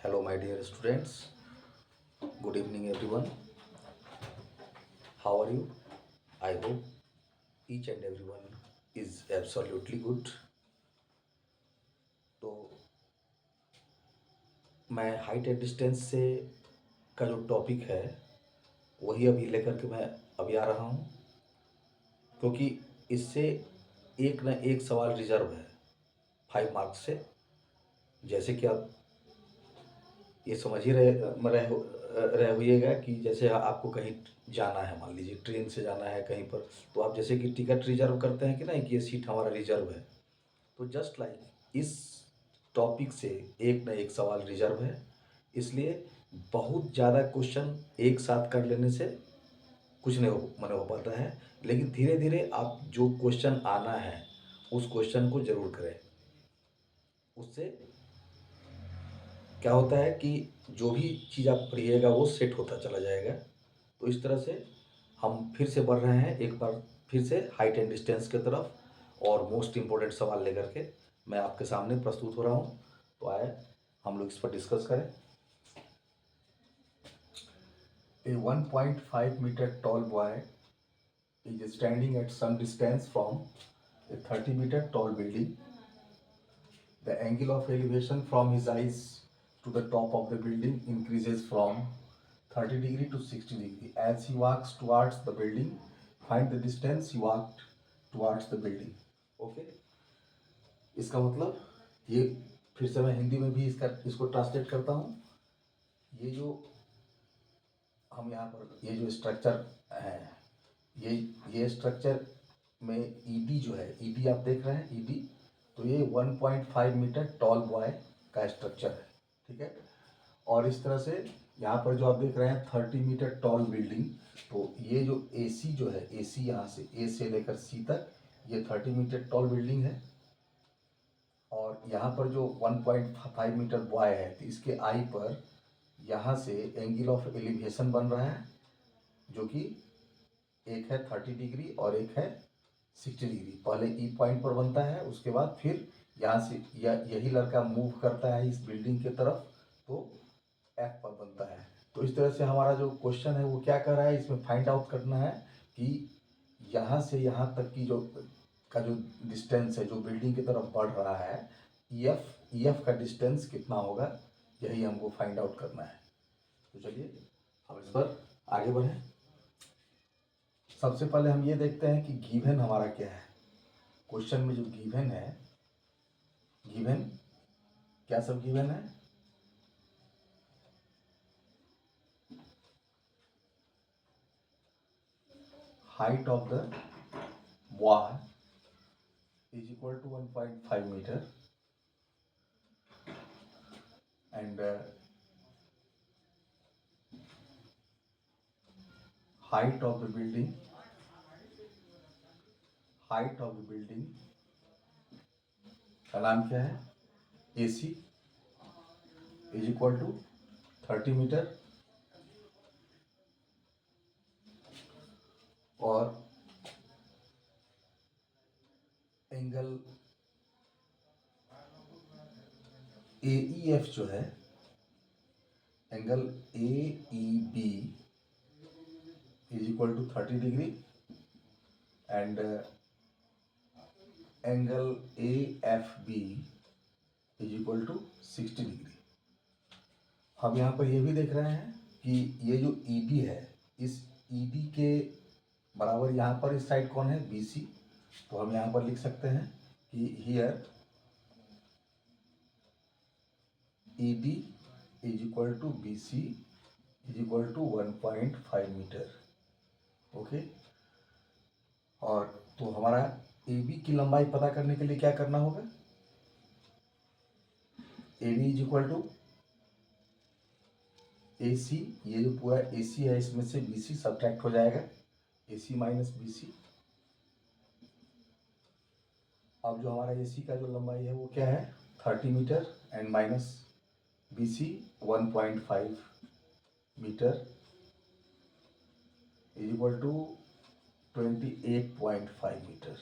Hello, my dear students. Good evening, everyone. How are you? I hope each and everyone is absolutely good. तो मैं height and distance से का जो topic है वही अभी लेकर के मैं अभी आ रहा हूँ, क्योंकि इससे एक न एक सवाल रिजर्व है 5 मार्क्स से। जैसे कि आप ये समझ ही रहे होइएगा कि जैसे आपको कहीं जाना है, मान लीजिए ट्रेन से जाना है कहीं पर, तो आप जैसे कि टिकट रिजर्व करते हैं कि नहीं कि ये सीट हमारा रिजर्व है। तो जस्ट लाइक इस टॉपिक से एक न एक सवाल रिजर्व है, इसलिए बहुत ज़्यादा क्वेश्चन एक साथ कर लेने से कुछ नहीं हो पाता है। लेकिन धीरे धीरे आप जो क्वेश्चन आना है उस क्वेश्चन को ज़रूर करें। उससे क्या होता है कि जो भी चीज़ आप पढ़िएगा वो सेट होता चला जाएगा। तो इस तरह से हम फिर से बढ़ रहे हैं, एक बार फिर से हाइट एंड डिस्टेंस की तरफ, और मोस्ट इम्पोर्टेंट सवाल लेकर के मैं आपके सामने प्रस्तुत हो रहा हूँ। तो आए हम लोग इस पर डिस्कस करें। A 1.5 metre tall boy is standing at some distance from a 30-meter tall building. The angle of elevation from his eyes to the top of the building increases from 30 degree to 60 degree. As he walks towards the building, find the distance he walked towards the building. Okay? इसका मतलब ये फिर से मैं हिंदी में भी इसको translate करता हूँ। ये जो हम यहाँ पर ये जो स्ट्रक्चर है, ये स्ट्रक्चर में ईडी जो है, ईडी आप देख रहे हैं, ईडी, तो ये 1.5 मीटर टॉल बॉय का स्ट्रक्चर है, ठीक है। और इस तरह से यहाँ पर जो आप देख रहे हैं 30 मीटर टॉल बिल्डिंग, तो ये जो एसी जो है, एसी यहाँ से ए से लेकर सी तक ये 30 मीटर टॉल बिल्डिंग है। और यहाँ पर जो 1.5 मीटर बॉय है, तो इसके आई पर यहाँ से एंगल ऑफ एलिवेशन बन रहा है, जो कि एक है 30 डिग्री और एक है 60 डिग्री। पहले ई पॉइंट पर बनता है, उसके बाद फिर यहाँ से यही लड़का मूव करता है इस बिल्डिंग की तरफ, तो एफ पर बनता है। तो इस तरह से हमारा जो क्वेश्चन है वो क्या कर रहा है, इसमें फाइंड आउट करना है कि यहाँ से यहाँ तक की जो डिस्टेंस है, जो बिल्डिंग की तरफ बढ़ रहा है, एफ का डिस्टेंस कितना होगा, यही हमको फाइंड आउट करना है। तो चलिए हम इस पर आगे बढ़ें। सबसे पहले हम ये देखते हैं कि गिवन हमारा क्या है। क्वेश्चन में जो गिवन है, गिवन क्या सब गिवन है, height of the wall is equal to 1.5 meter, and height of the building का नाम क्या है, AC is equal to 30 metre, और एंगल AEF जो है, angle AEB is equal to 30 degree, and angle AFB is equal to 60 degree. हम यहाँ पर ये भी देख रहे हैं कि ये जो ED है, इस ED के बराबर यहाँ पर इस साइड कौन है, BC। तो हम यहाँ पर लिख सकते हैं कि here ED is equal to BC is equal to 1.5 metre. Okay, और तो हमारा AB की लंबाई पता करने के लिए क्या करना होगा, AB is equal to AC, ये जो पूरा AC है इसमें से BC सब्ट्रैक्ट हो जाएगा, AC माइनस BC। अब जो हमारा AC का जो लंबाई है वो क्या है, 30 metre, and minus BC 1.5 metre is equal to 28.5 metre.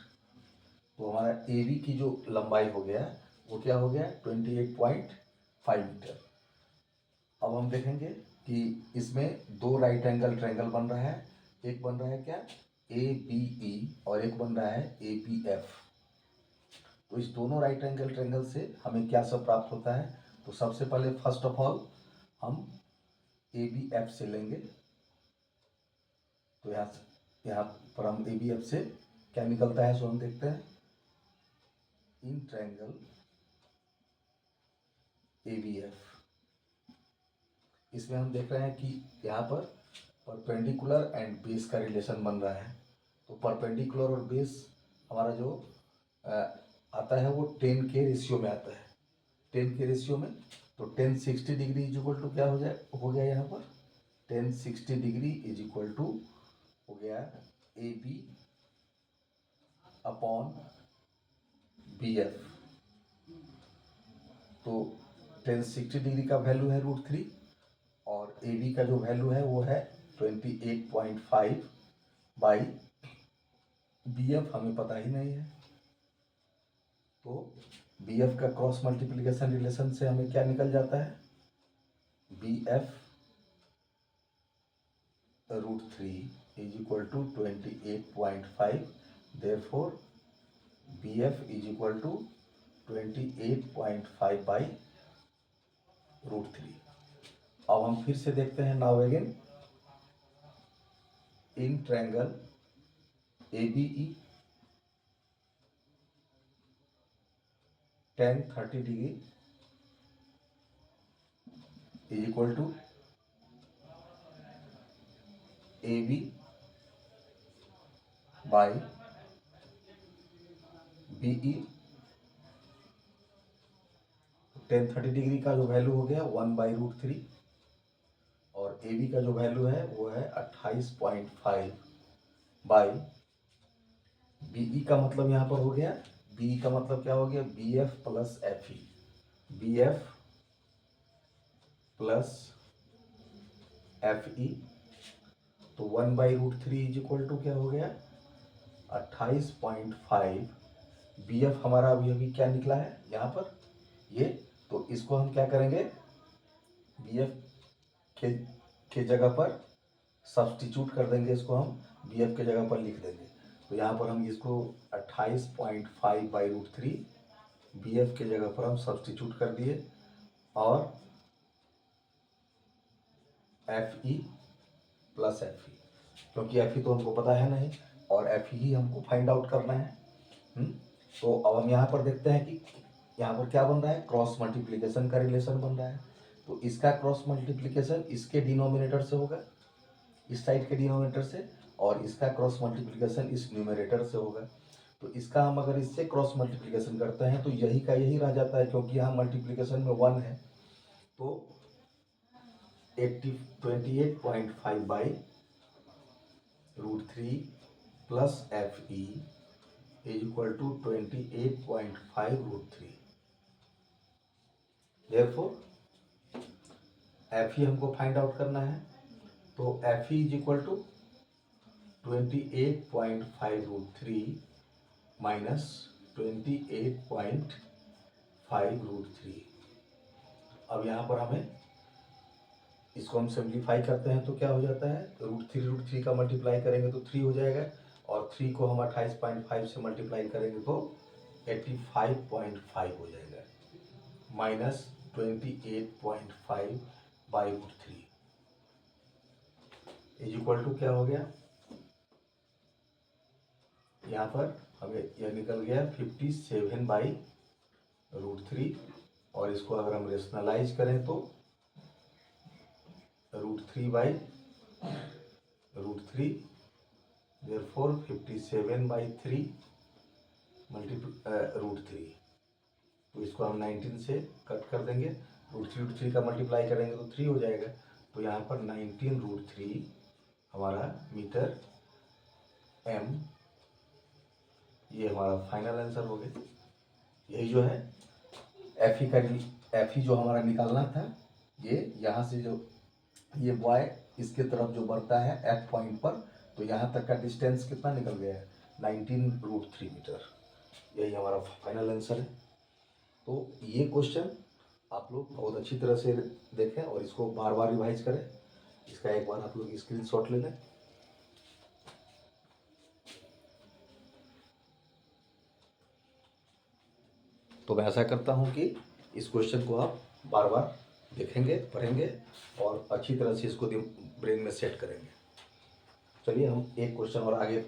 तो हमारा AB की जो लंबाई हो गया वो क्या हो गया, 28.5 मीटर। अब हम देखेंगे कि इसमें दो राइट एंगल ट्रायंगल बन रहा है, एक बन रहा है क्या ए बी ई और एक बन रहा है ए बी एफ। तो इस दोनों राइट एंगल ट्रायंगल से हमें क्या सब प्राप्त होता है, तो सबसे पहले फर्स्ट ऑफ ऑल हम ए बी एफ से लेंगे। तो यहाँ पर हम ए बी एफ से क्या निकलता है सो हम देखते हैं। In triangle A B F, इसमें हम देख रहे हैं कि यहाँ पर परपेंडिकुलर एंड बेस का रिलेशन बन रहा है। तो परपेंडिकुलर और बेस हमारा जो आता है वो 10 के रेशियो में आता है, 10 के रेशियो में। तो 10 60 डिग्री इज इक्वल टू क्या हो गया यहाँ पर 10 60 डिग्री इज इक्वल टू हो गया A B upon B F. तो 10 60 डिग्री का वैल्यू है √3 और ए बी का जो वैल्यू है वो है 28.5 बाई बी एफ हमें पता ही नहीं है। तो बी एफ का क्रॉस मल्टीप्लिकेशन रिलेशन से हमें क्या निकल जाता है, B F √3 is equal to 28.5, therefore B F is equal to 28.5 by √3। अब हम फिर से देखते हैं now again in triangle A B E tan 30 degree is equal to A B by B E. tan 30 degree का जो value हो गया 1/√3 और ए बी का जो वैल्यू है वो है 28.5 बाई बी ई का मतलब यहाँ पर हो गया, बी ई का मतलब क्या हो गया, B F plus F E, B F plus F E. तो 1/√3 इज इक्वल टू क्या हो गया 28.5। बी एफ हमारा अभी क्या निकला है यहाँ पर ये, तो इसको हम क्या करेंगे बी एफ के जगह पर सब्स्टिट्यूट कर देंगे, इसको हम बी एफ के जगह पर लिख देंगे। तो यहाँ पर हम इसको 28.5/√3 बी एफ के जगह पर हम सब्स्टिट्यूट कर दिए और एफ ई प्लस एफ ई, क्योंकि एफ ई तो हमको पता है नहीं और एफ ई ही हमको फाइंड आउट करना है। तो अब हम यहाँ पर देखते हैं कि यहाँ पर क्या बन रहा है, क्रॉस मल्टीप्लिकेशन का रिलेशन बन रहा है। तो इसका क्रॉस मल्टीप्लिकेशन इसके डिनोमिनेटर से होगा, इस साइड के डिनोमिनेटर से, और इसका क्रॉस मल्टीप्लिकेशन इस न्यूमरेटर से होगा। तो इसका हम अगर इससे क्रॉस मल्टीप्लिकेशन करते हैं तो यही का यही रह जाता है, क्योंकि यहाँ मल्टीप्लिकेशन में 1 है। तो 28.5 by √3 plus F E is equal to 28.5 √3। Therefore F E हमको फाइंड आउट करना है। तो F E is equal to 28.5 √3 minus 28.5 √3। अब यहाँ पर हमें इसको हम सिंप्लीफाई करते हैं तो क्या हो जाता है, √3 का मल्टीप्लाई करेंगे तो 3 हो जाएगा और 3 को हम 28.5 से मल्टीप्लाई करेंगे तो 85.5 हो जाएगा, minus 28.5 by √3 is equal to क्या हो गया, यहाँ पर हमें यह निकल गया 57/√3 और इसको अगर हम रेशनलाइज करें तो √3/√3, देयरफॉर 57/3 √3। तो इसको हम 19 से कट कर देंगे, √3 का मल्टीप्लाई करेंगे तो 3 हो जाएगा। तो यहाँ पर 19√3 हमारा मीटर एम, ये हमारा फाइनल आंसर हो गया। यही जो है एफ ई जो हमारा निकालना था, ये यहाँ से जो ये बॉय इसके तरफ जो बढ़ता है एफ पॉइंट पर, तो यहाँ तक का डिस्टेंस कितना निकल गया है 19√3 मीटर। यही हमारा फाइनल आंसर है। तो ये क्वेश्चन आप लोग बहुत अच्छी तरह से देखें और इसको बार बार रिवाइज करें। इसका एक बार आप लोग स्क्रीनशॉट ले लें। तो मैं ऐसा करता हूँ कि इस क्वेश्चन को आप बार बार देखेंगे, पढ़ेंगे और अच्छी तरह से इसको ब्रेन में सेट करेंगे। चलिए हम एक क्वेश्चन और आगे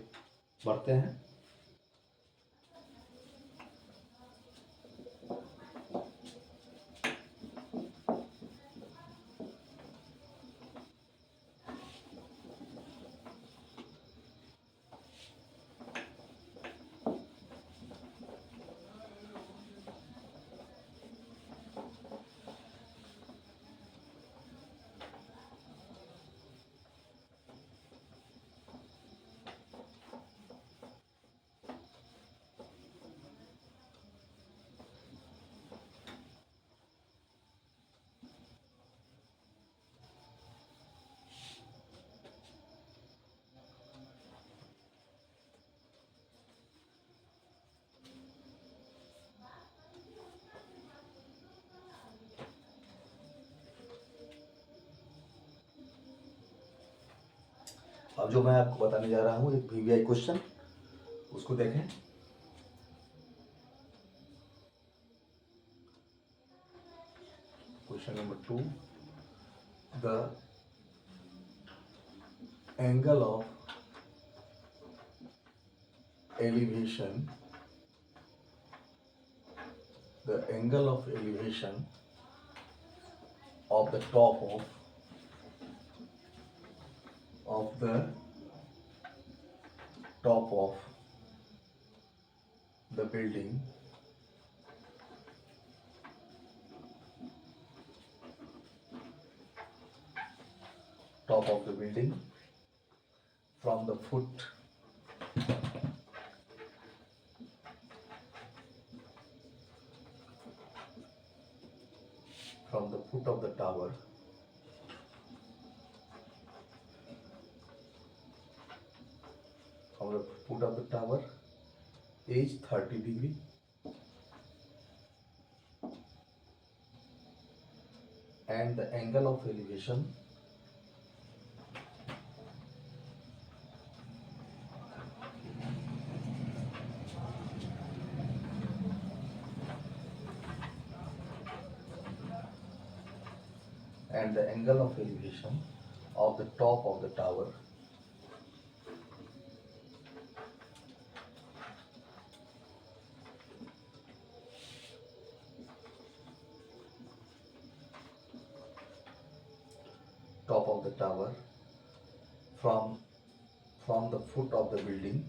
बढ़ते हैं। अब जो मैं आपको बताने जा रहा हूँ एक VVI क्वेश्चन, उसको देखें। Question number 2, the angle of elevation, the angle of elevation of the top of the top of the building top of the building from the foot of the tower is 30 degree and the angle of elevation of the top of the tower from the foot of the building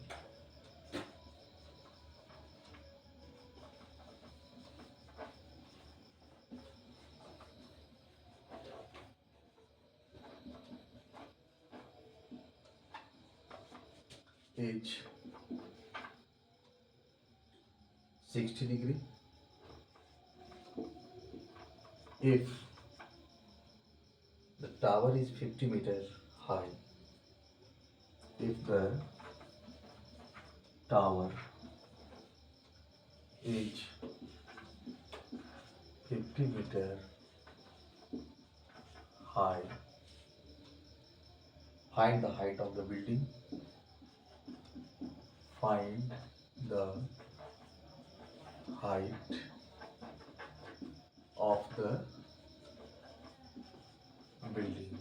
is 60 degree if the tower is 50 meters high. If the tower is 50 meters high, find the height of the building. Find the height of the building.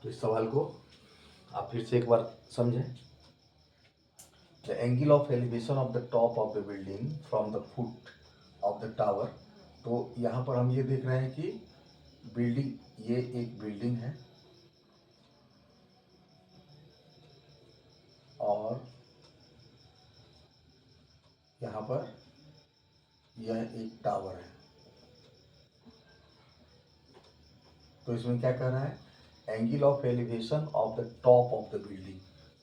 तो इस सवाल को आप फिर से एक बार समझें। The angle of elevation of the top of the building from the foot of the tower. तो यहाँ पर हम ये देख रहे हैं कि बिल्डिंग, ये एक बिल्डिंग है और यहाँ पर यह एक टावर है। तो इसमें क्या कह रहा है, angle of elevation of the top of the building.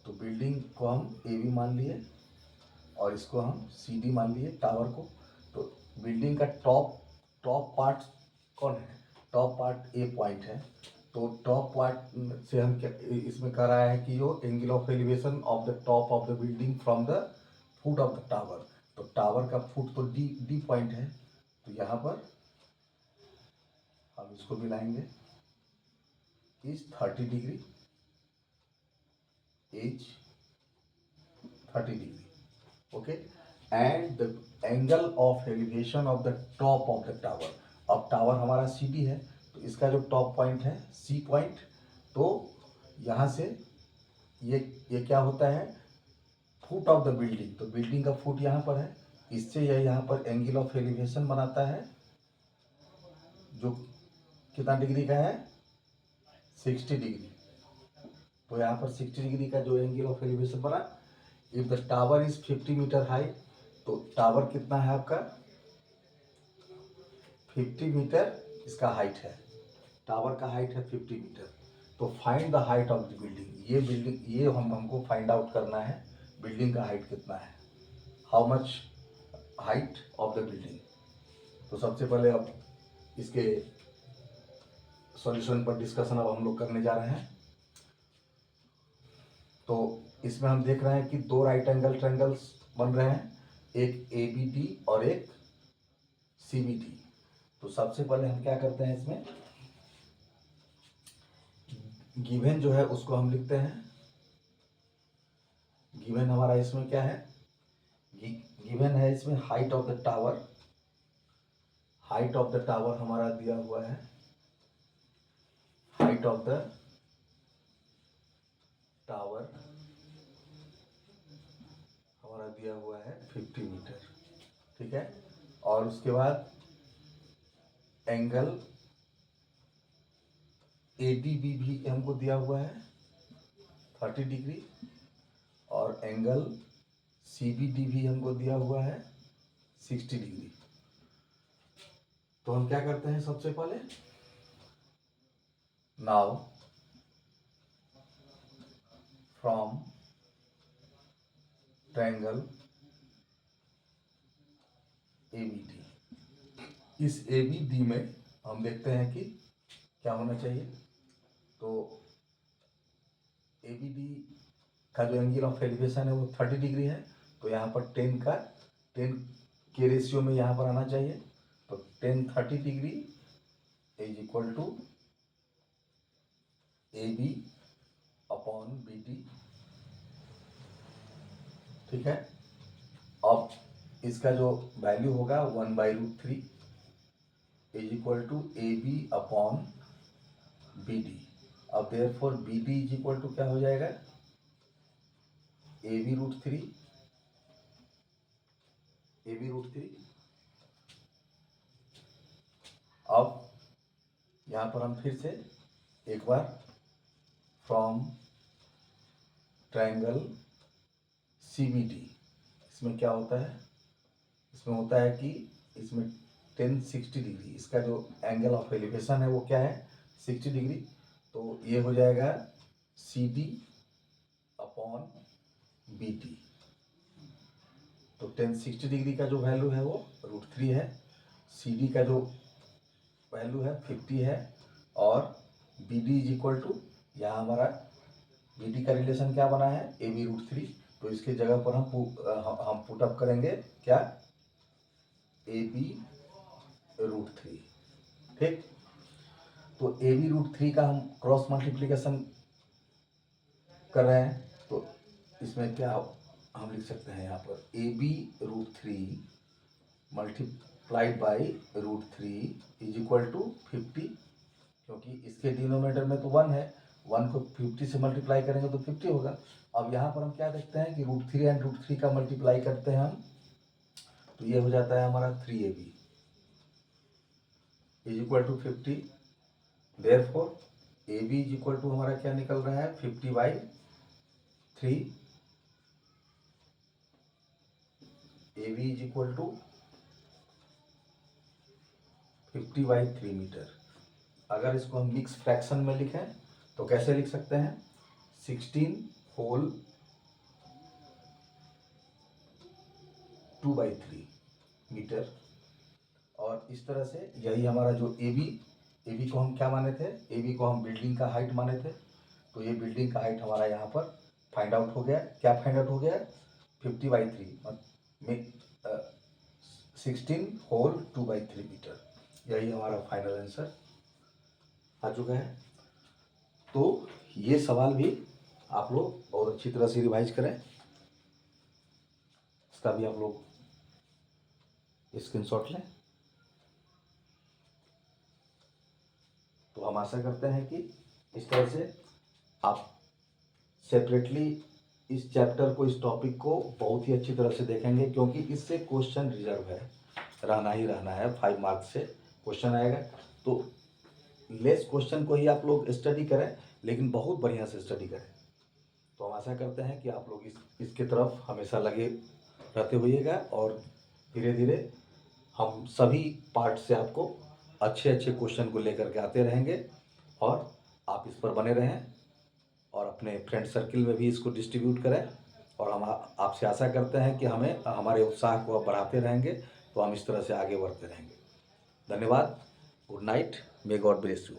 तो बिल्डिंग को हम AB मान लिए और इसको हम CD मान लिए, टावर को। तो बिल्डिंग का टॉप पार्ट कौन है, टॉप पार्ट A पॉइंट है। तो टॉप पॉइंट से हम क्या इसमें कर रहा है कि जो angle of elevation of the top of the building from the foot of the tower, तो टावर का फुट तो डी पॉइंट है, तो यहाँ पर हम इसको मिलाएंगे is 30 degree, as 30 degree, okay, and the angle of elevation of the top of the tower. अब टावर हमारा सी डी है, तो इसका जो टॉप पॉइंट है सी पॉइंट, तो यहाँ से ये क्या होता है, फुट ऑफ द बिल्डिंग, तो बिल्डिंग का फुट यहाँ पर है, इससे यह यहाँ पर एंगल ऑफ एलिवेशन बनाता है जो कितना डिग्री का है, 60 डिग्री। तो यहाँ पर 60 डिग्री का जो एंगल ऑफ एलिवेशन बना, if the tower is 50 metre high, तो टावर कितना है आपका 50 मीटर इसका हाइट है, टावर का हाइट है 50 मीटर। तो find the height of the building, ये बिल्डिंग ये हमको फाइंड आउट करना है बिल्डिंग का हाइट कितना है, how much height of the building. तो सबसे पहले अब इसके सॉल्यूशन पर डिस्कशन अब हम लोग करने जा रहे हैं। तो इसमें हम देख रहे हैं कि दो राइट एंगल ट्रायंगल्स बन रहे हैं, एक ए बी डी और एक सी बी डी। तो सबसे पहले हम क्या करते हैं, इसमें गिवन जो है उसको हम लिखते हैं, गिवन हमारा इसमें क्या है, गिवन है इसमें height of the tower, height of the tower हमारा दिया हुआ है, हाइट ऑफ द टावर हमारा दिया हुआ है 50 मीटर, ठीक है। और उसके बाद एंगल ए डी बी भी हमको दिया हुआ है 30 डिग्री, और एंगल सी बी डी भी हमको दिया हुआ है 60 डिग्री। तो हम क्या करते हैं, सबसे पहले now from triangle A B D, इस ए बी डी में हम देखते हैं कि क्या होना चाहिए। तो ए बी डी का जो एंगल ऑफ एलिवेशन है वो 30 डिग्री है, तो यहाँ पर 10 के रेशियो में यहाँ पर आना चाहिए। तो 10 30 degree is equal to A B upon B D, ठीक है। अब इसका जो वैल्यू होगा 1/√3 is equal to A B upon B D. अब therefore B D is equal to क्या हो जाएगा, AB√3, AB√3। अब यहाँ पर हम फिर से एक बार फ्रॉम ट्रायंगल CBD, इसमें क्या होता है, इसमें होता है कि इसमें 1060 डिग्री, इसका जो एंगल ऑफ एलिवेशन है वो क्या है 60 डिग्री। तो ये हो जाएगा CD अपॉन BD। तो 1060 डिग्री का जो वैल्यू है वो √3 है, CD का जो वैल्यू है 50 है, और BD इज इक्वल टू, यहाँ हमारा BD का रिलेशन क्या बना है AB√3, तो इसके जगह पर हम पुटअप करेंगे क्या AB√3, ठीक। तो AB√3 का हम क्रॉस मल्टीप्लीकेशन कर रहे हैं, तो इसमें क्या हम लिख सकते हैं, यहाँ पर AB√3 multiplied by √3 is equal to 50, क्योंकि इसके डिनोमिनेटर में तो 1 है, 1 को 50 से मल्टीप्लाई करेंगे तो 50 होगा। अब यहाँ पर हम क्या देखते हैं कि √3 एंड √3 का मल्टीप्लाई करते हैं हम, तो ये हो जाता है हमारा 3AB is equal to 50। Therefore AB is equal to हमारा क्या निकल रहा है 50/3, AB is equal to 50/3 metre. अगर इसको हम मिक्स फ्रैक्शन में लिखें तो कैसे लिख सकते हैं, 16 होल 2/3 मीटर। और इस तरह से यही हमारा जो AB ए बी को हम क्या माने थे, ए बी को हम बिल्डिंग का हाइट माने थे। तो ये बिल्डिंग का हाइट हमारा यहाँ पर फाइंड आउट हो गया। क्या फाइंड आउट हो गया, 50/3 में 16 होल 2/3 मीटर। यही हमारा फाइनल आंसर आ चुका है। तो ये सवाल भी आप लोग बहुत अच्छी तरह से रिवाइज करें। इसका भी आप लोग स्क्रीनशॉट लें। तो हम आशा करते हैं कि इस तरह से आप सेपरेटली इस चैप्टर को, इस टॉपिक को बहुत ही अच्छी तरह से देखेंगे, क्योंकि इससे क्वेश्चन रिजर्व है, रहना ही रहना है। 5 मार्क्स से क्वेश्चन आएगा। तो लेस क्वेश्चन को ही आप लोग स्टडी करें, लेकिन बहुत बढ़िया से स्टडी करें। तो हम आशा करते हैं कि आप लोग इसके तरफ हमेशा लगे रहते होइएगा, और धीरे धीरे हम सभी पार्ट से आपको अच्छे अच्छे क्वेश्चन को लेकर के आते रहेंगे। और आप इस पर बने रहें और अपने फ्रेंड सर्किल में भी इसको डिस्ट्रीब्यूट करें। और हम आपसे आशा करते हैं कि हमें हमारे उत्साह को आप बढ़ाते रहेंगे, तो हम इस तरह से आगे बढ़ते रहेंगे। धन्यवाद। Good night. May God bless you.